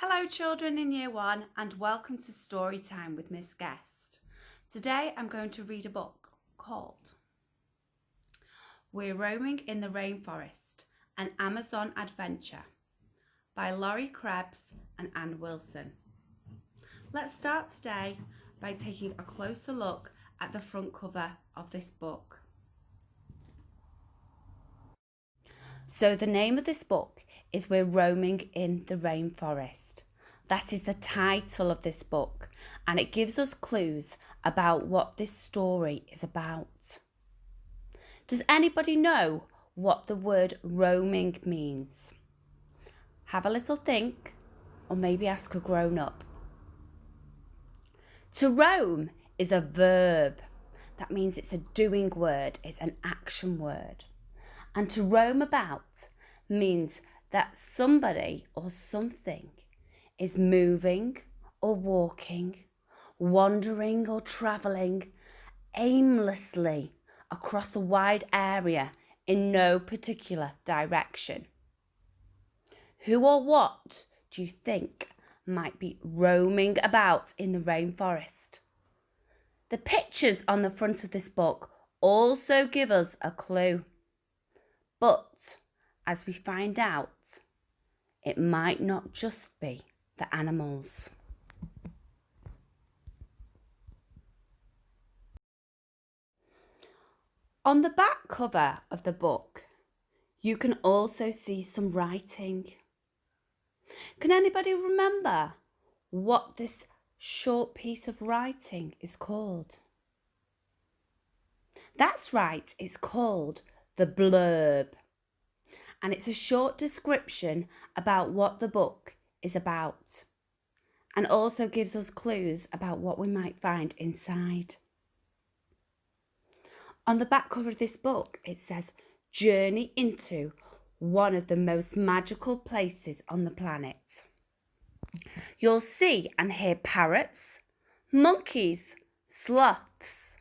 Hello children in Year 1 and welcome to Story Time with Miss Guest. Today I'm going to read a book called We're Roaming in the Rainforest, an Amazon Adventure by Laurie Krebs and Anne Wilson. Let's start today by taking a closer look at the front cover of this book. So the name of this book is We're Roaming in the Rainforest. That is the title of this book, and it gives us clues about what this story is about. Does anybody know what the word roaming means? Have a little think, or maybe ask a grown-up. To roam is a verb. That means it's a doing word, it's an action word. And to roam about means that somebody or something is moving or walking, wandering or travelling aimlessly across a wide area in no particular direction. Who or what do you think might be roaming about in the rainforest? The pictures on the front of this book also give us a clue. But as we find out, it might not just be the animals. On the back cover of the book, you can also see some writing. Can anybody remember what this short piece of writing is called? That's right, it's called the blurb. And it's a short description about what the book is about, and also gives us clues about what we might find inside. On the back cover of this book, it says, "Journey into one of the most magical places on the planet." You'll see and hear parrots, monkeys, sloths,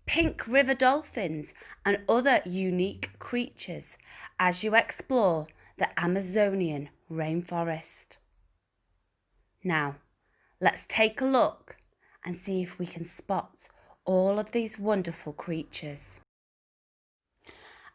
pink river dolphins and other unique creatures as you explore the Amazonian rainforest. Now, let's take a look and see if we can spot all of these wonderful creatures.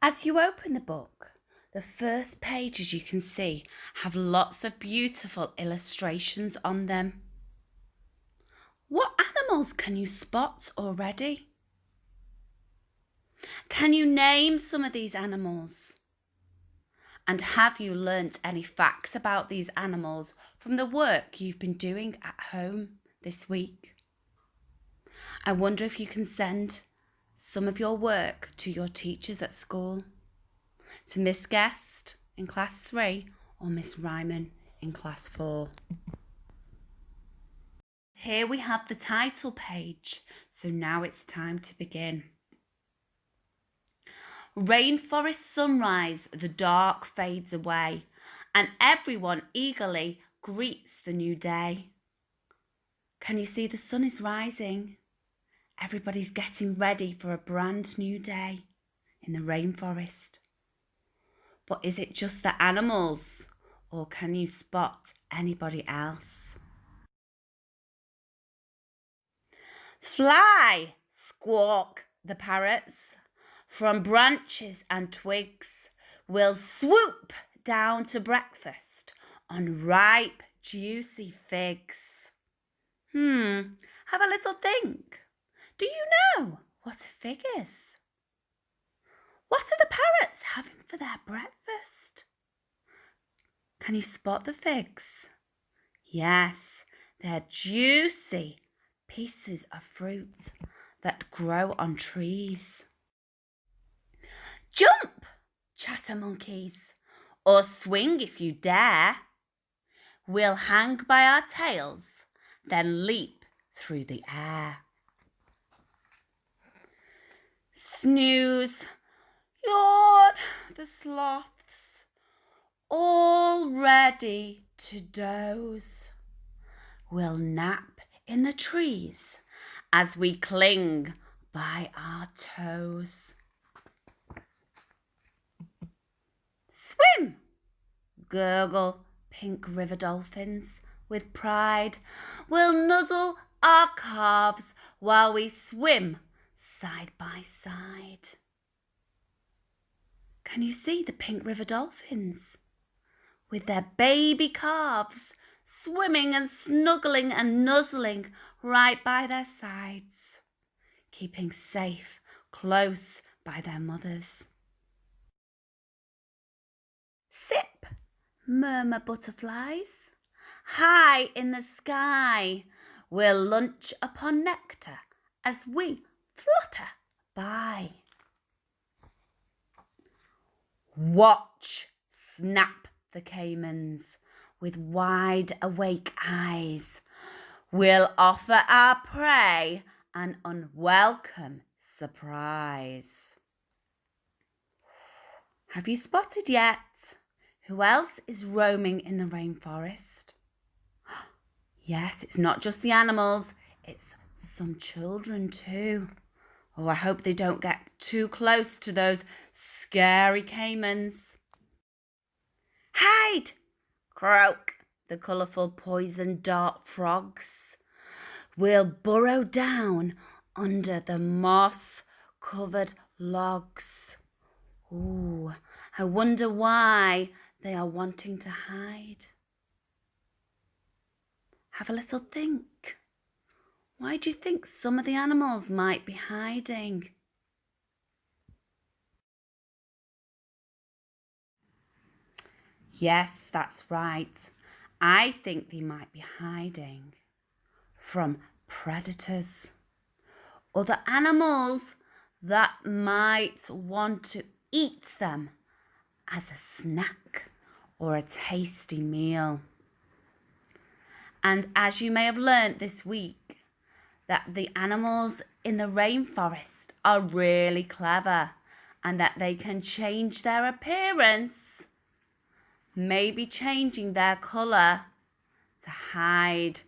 As you open the book, the first pages you can see have lots of beautiful illustrations on them. What animals can you spot already? Can you name some of these animals? And have you learnt any facts about these animals from the work you've been doing at home this week? I wonder if you can send some of your work to your teachers at school, to Miss Guest in class 3 or Miss Ryman in class 4. Here we have the title page, so now it's time to begin. Rainforest sunrise, the dark fades away, and everyone eagerly greets the new day. Can you see the sun is rising? Everybody's getting ready for a brand new day in the rainforest. But is it just the animals, or can you spot anybody else? Fly, squawk the parrots. From branches and twigs, we'll swoop down to breakfast on ripe, juicy figs. Have a little think. Do you know what a fig is? What are the parrots having for their breakfast? Can you spot the figs? Yes, they're juicy pieces of fruit that grow on trees. Jump, chatter monkeys, or swing if you dare. We'll hang by our tails, then leap through the air. Snooze, yawn the sloths, all ready to doze. We'll nap in the trees as we cling by our toes. Swim, gurgle pink river dolphins with pride. We'll nuzzle our calves while we swim side by side. Can you see the pink river dolphins with their baby calves swimming and snuggling and nuzzling right by their sides, keeping safe close by their mothers? Sip, murmur butterflies. High in the sky, we'll lunch upon nectar as we flutter by. Watch, snap the caimans with wide awake eyes. We'll offer our prey an unwelcome surprise. Have you spotted yet? Who else is roaming in the rainforest? Yes, it's not just the animals, it's some children too. Oh, I hope they don't get too close to those scary caimans. Hide! Croak the colourful poison dart frogs. We'll burrow down under the moss-covered logs. Ooh, I wonder why they are wanting to hide. Have a little think. Why do you think some of the animals might be hiding? Yes, that's right. I think they might be hiding from predators, other animals that might want to eat them as a snack or a tasty meal. And as you may have learnt this week, that the animals in the rainforest are really clever and that they can change their appearance, maybe changing their colour to hide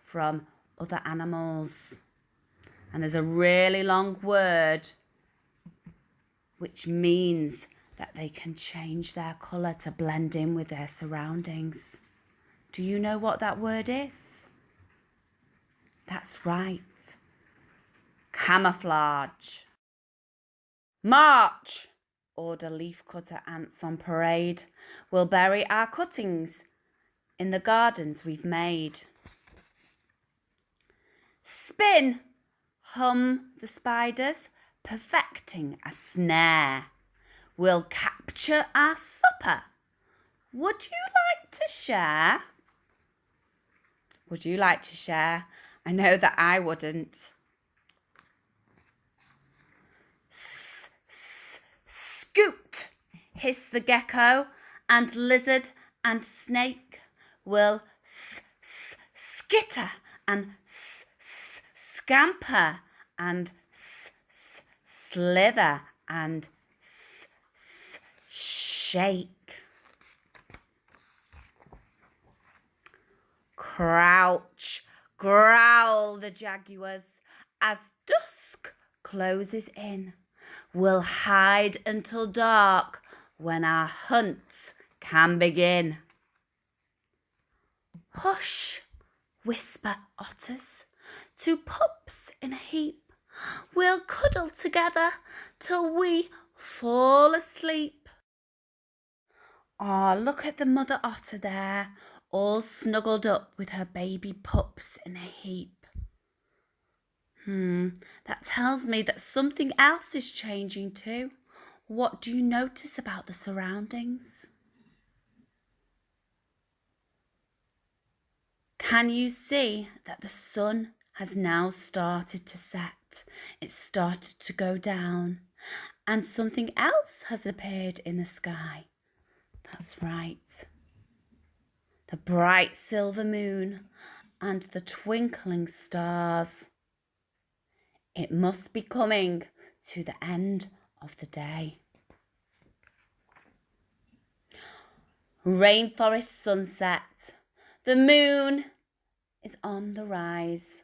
from other animals. And there's a really long word which means that they can change their colour to blend in with their surroundings. Do you know what that word is? That's right. Camouflage. March! Order leafcutter ants on parade. We'll bury our cuttings in the gardens we've made. Spin! Hum the spiders, perfecting a snare. We'll capture our supper. Would you like to share? Would you like to share? I know that I wouldn't. Scoot, hiss the gecko, and lizard and snake will skitter and scamper and slither and shake. Crouch, growl the jaguars as dusk closes in. We'll hide until dark when our hunts can begin. Hush, whisper otters to pups in a heap. We'll cuddle together till we fall asleep. Oh, look at the mother otter there, all snuggled up with her baby pups in a heap. That tells me that something else is changing too. What do you notice about the surroundings? Can you see that the sun has now started to set? It's started to go down and something else has appeared in the sky. That's right. The bright silver moon and the twinkling stars. It must be coming to the end of the day. Rainforest sunset. The moon is on the rise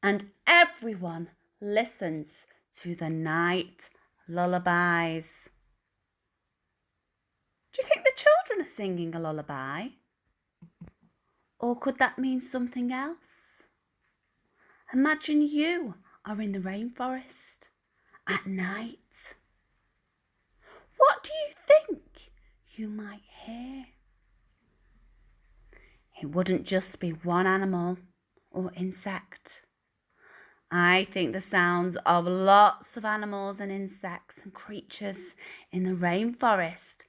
and everyone listens to the night lullabies. Do you think the children are singing a lullaby? Or could that mean something else? Imagine you are in the rainforest at night. What do you think you might hear? It wouldn't just be one animal or insect. I think the sounds of lots of animals and insects and creatures in the rainforest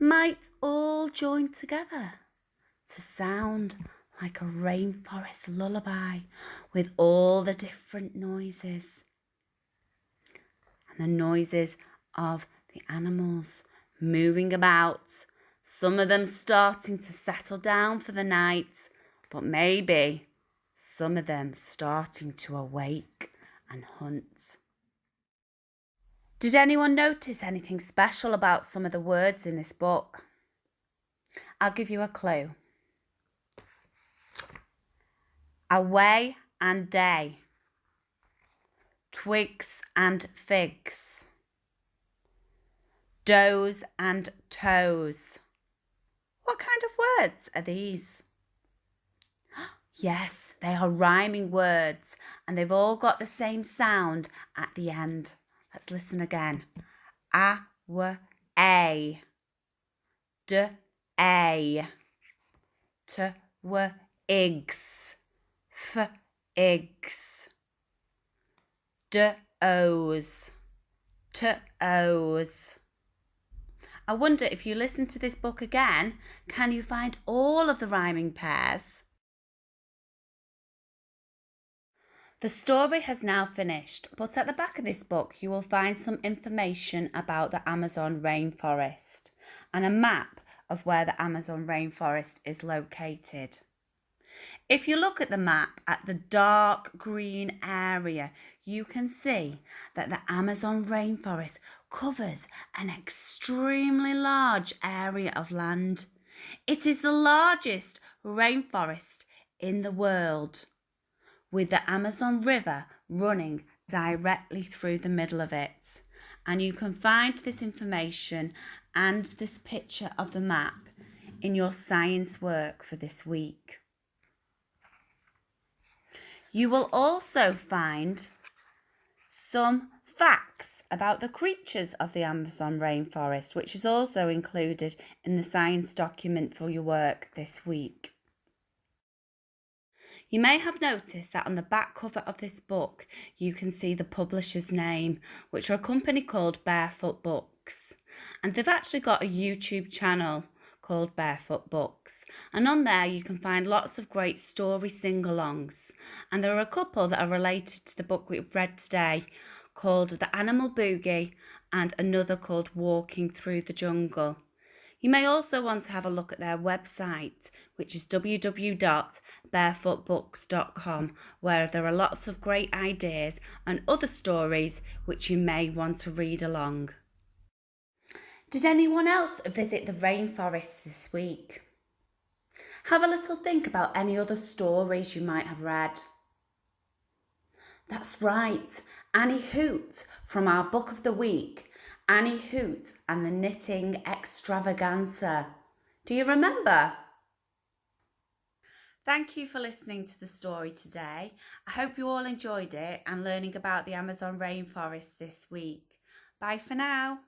might all join together to sound like a rainforest lullaby with all the different noises. And the noises of the animals moving about, some of them starting to settle down for the night, but maybe some of them starting to awake and hunt. Did anyone notice anything special about some of the words in this book? I'll give you a clue. Away and day. Twigs and figs. Does and toes. What kind of words are these? Yes, they are rhyming words and they've all got the same sound at the end. Let's listen again. A, w, a. D, a. T, w, igs. F, igs. D, o's. T, o's. I wonder if you listen to this book again, can you find all of the rhyming pairs? The story has now finished, but at the back of this book you will find some information about the Amazon rainforest and a map of where the Amazon rainforest is located. If you look at the map at the dark green area, you can see that the Amazon rainforest covers an extremely large area of land. It is the largest rainforest in the world, with the Amazon River running directly through the middle of it. And you can find this information and this picture of the map in your science work for this week. You will also find some facts about the creatures of the Amazon rainforest, which is also included in the science document for your work this week. You may have noticed that on the back cover of this book, you can see the publisher's name, which are a company called Barefoot Books. And they've actually got a YouTube channel called Barefoot Books. And on there you can find lots of great story sing-alongs. And there are a couple that are related to the book we've read today called The Animal Boogie and another called Walking Through the Jungle. You may also want to have a look at their website, which is www.barefootbooks.com, where there are lots of great ideas and other stories which you may want to read along. Did anyone else visit the rainforest this week? Have a little think about any other stories you might have read. That's right, Annie Hoot from our book of the week, Annie Hoot and the Knitting Extravaganza. Do you remember? Thank you for listening to the story today. I hope you all enjoyed it and learning about the Amazon rainforest this week. Bye for now.